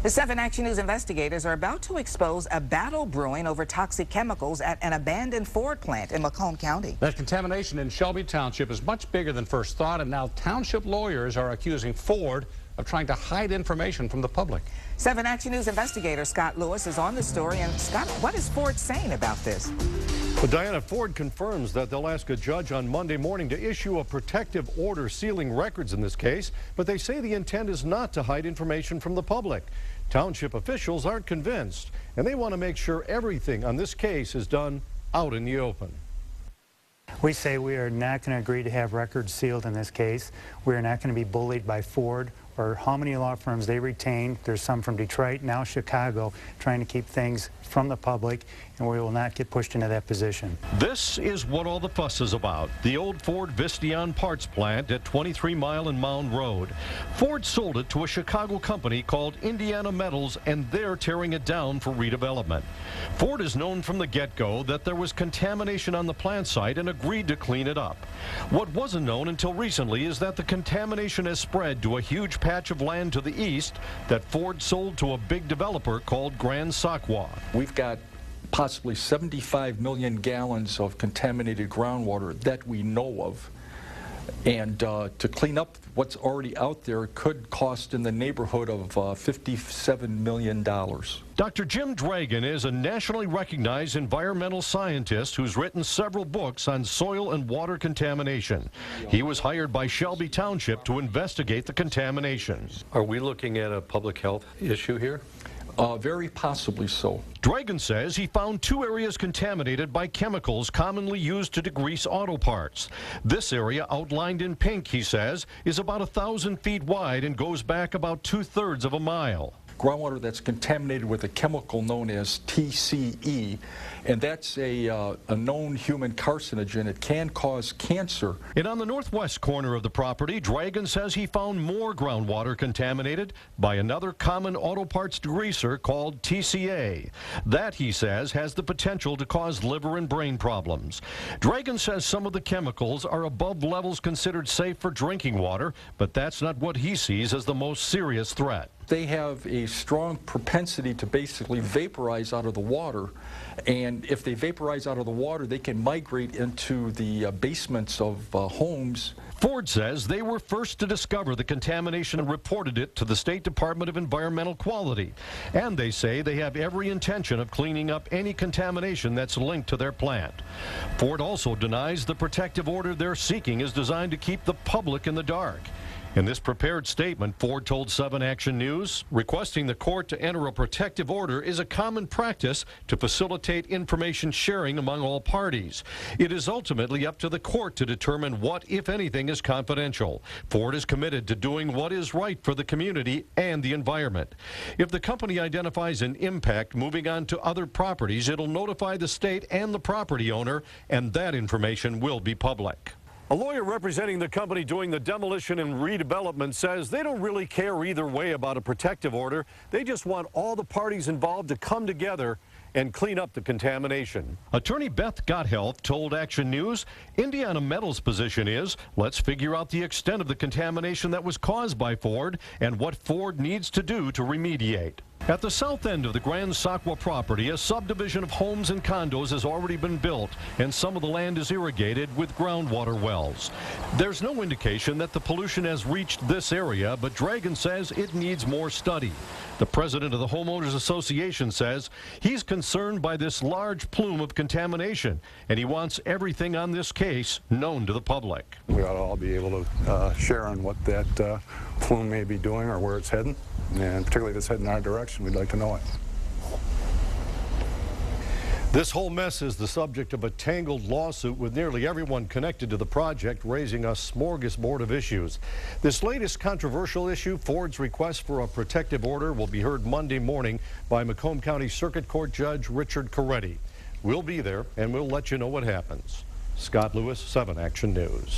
The 7 Action News investigators are about to expose a battle brewing over toxic chemicals at an abandoned Ford plant in Macomb County. That contamination in Shelby Township is much bigger than first thought, and now township lawyers are accusing Ford of trying to hide information from the public. 7 Action News investigator Scott Lewis is on the story. And Scott, what is Ford saying about this? Well, Diana, Ford confirms that they'll ask a judge on Monday morning to issue a protective order sealing records in this case, but they say the intent is not to hide information from the public. Township officials aren't convinced, and they want to make sure everything on this case is done out in the open. We say we are not going to agree to have records sealed in this case. We are not going to be bullied by Ford or how many law firms they retain. There's some from Detroit, now Chicago, trying to keep things from the public, and we will not get pushed into that position. This is what all the fuss is about. The old Ford Visteon parts plant at 23 Mile and Mound Road. Ford sold it to a Chicago company called Indiana Metals, and they're tearing it down for redevelopment. Ford is known from the get-go that there was contamination on the plant site and agreed to clean it up. What wasn't known until recently is that the contamination has spread to a huge patch of land to the east that Ford sold to a big developer called Grand Sakwa. We've got possibly 75 million gallons of contaminated groundwater that we know of. And to clean up what's already out there could cost in the neighborhood of $57 million. Dr. Jim Dragon is a nationally recognized environmental scientist who's written several books on soil and water contamination. He was hired by Shelby Township to investigate the contamination. Are we looking at a public health issue here? Very possibly so. Dragon says he found 2 areas contaminated by chemicals commonly used to degrease auto parts. This area, outlined in pink, he says, is about 1,000 feet wide and goes back about 2/3 of a mile. Groundwater that's contaminated with a chemical known as TCE, and that's a known human carcinogen. It can cause cancer. And on the northwest corner of the property, Dragon says he found more groundwater contaminated by another common auto parts degreaser called TCA. That, he says, has the potential to cause liver and brain problems. Dragon says some of the chemicals are above levels considered safe for drinking water, but that's not what he sees as the most serious threat. They have a strong propensity to basically vaporize out of the water, and if they vaporize out of the water, they can migrate into the basements of homes. Ford says they were first to discover the contamination and reported it to the State Department of Environmental Quality. And they say they have every intention of cleaning up any contamination that's linked to their plant. Ford also denies the protective order they're seeking is designed to keep the public in the dark. In this prepared statement, Ford told 7 Action News, requesting the court to enter a protective order is a common practice to facilitate information sharing among all parties. It is ultimately up to the court to determine what, if anything, is confidential. Ford is committed to doing what is right for the community and the environment. If the company identifies an impact moving on to other properties, it'll notify the state and the property owner, and that information will be public. A lawyer representing the company doing the demolition and redevelopment says they don't really care either way about a protective order. They just want all the parties involved to come together and clean up the contamination. Attorney Beth Gotthelf told Action News, Indiana Metals' position is, let's figure out the extent of the contamination that was caused by Ford and what Ford needs to do to remediate. At the south end of the Grand Sakwa property, a subdivision of homes and condos has already been built, and some of the land is irrigated with groundwater wells. There's no indication that the pollution has reached this area, but Dragon says it needs more study. The president of the Homeowners Association says he's concerned by this large plume of contamination, and he wants everything on this case known to the public. We ought to all be able to share on what that plume may be doing or where it's heading, and particularly if it's heading in our direction, we'd like to know it. This whole mess is the subject of a tangled lawsuit with nearly everyone connected to the project, raising a smorgasbord of issues. This latest controversial issue, Ford's request for a protective order, will be heard Monday morning by Macomb County Circuit Court Judge Richard Coretti. We'll be there, and we'll let you know what happens. Scott Lewis, 7 Action News.